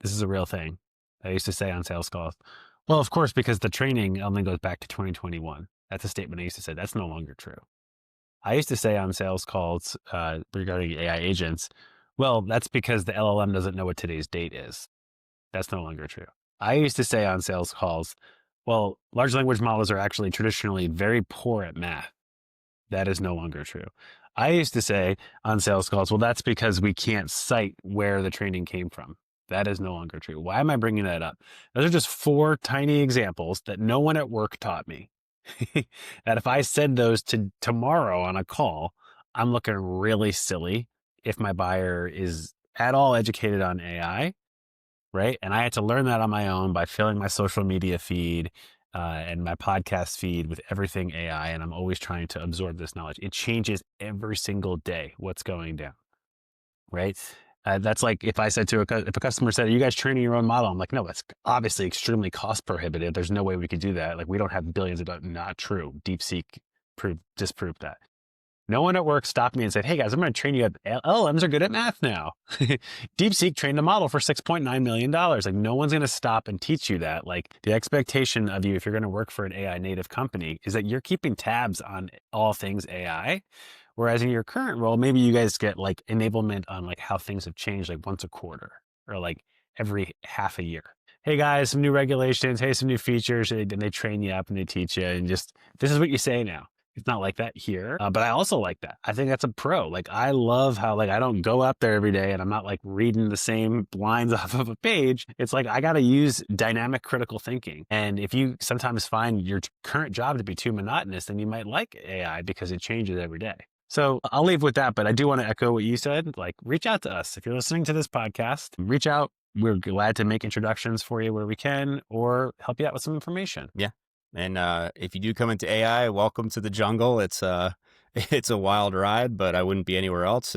This is a real thing. I used to say on sales calls. Well, of course, because the training only goes back to 2021. That's a statement I used to say. That's no longer true. I used to say on sales calls regarding AI agents, well, that's because the LLM doesn't know what today's date is. That's no longer true. I used to say on sales calls, well, large language models are actually traditionally very poor at math. That is no longer true. I used to say on sales calls, well, that's because we can't cite where the training came from. That is no longer true. Why am I bringing that up? Those are just four tiny examples that no one at work taught me. That if I said those to tomorrow on a call, I'm looking really silly if my buyer is at all educated on AI, right? And I had to learn that on my own by filling my social media feed and my podcast feed with everything AI. And I'm always trying to absorb this knowledge. It changes every single day what's going down, right? That's like if I said to if a customer said, "Are you guys training your own model?" I'm like, "No, that's obviously extremely cost prohibitive. There's no way we could do that. Like we don't have billions of dollars." Not true. DeepSeek disproved that. No one at work stopped me and said, "Hey guys, I'm going to train you up. LLMs are good at math now." DeepSeek trained a model for $6.9 million. Like no one's going to stop and teach you that. Like the expectation of you, if you're going to work for an AI native company, is that you're keeping tabs on all things AI. Whereas in your current role, maybe you guys get like enablement on like how things have changed like once a quarter or like every half a year. Hey guys, some new regulations. Hey, some new features. And they train you up and they teach you. And just, this is what you say now. It's not like that here, but I also like that. I think that's a pro. Like I love how like I don't go up there every day and I'm not like reading the same lines off of a page. It's like I got to use dynamic critical thinking. And if you sometimes find your current job to be too monotonous, then you might like AI because it changes every day. So I'll leave with that, but I do want to echo what you said. Like reach out to us. If you're listening to this podcast, reach out. We're glad to make introductions for you where we can or help you out with some information. Yeah. And if you do come into AI, welcome to the jungle. It's it's a wild ride, but I wouldn't be anywhere else.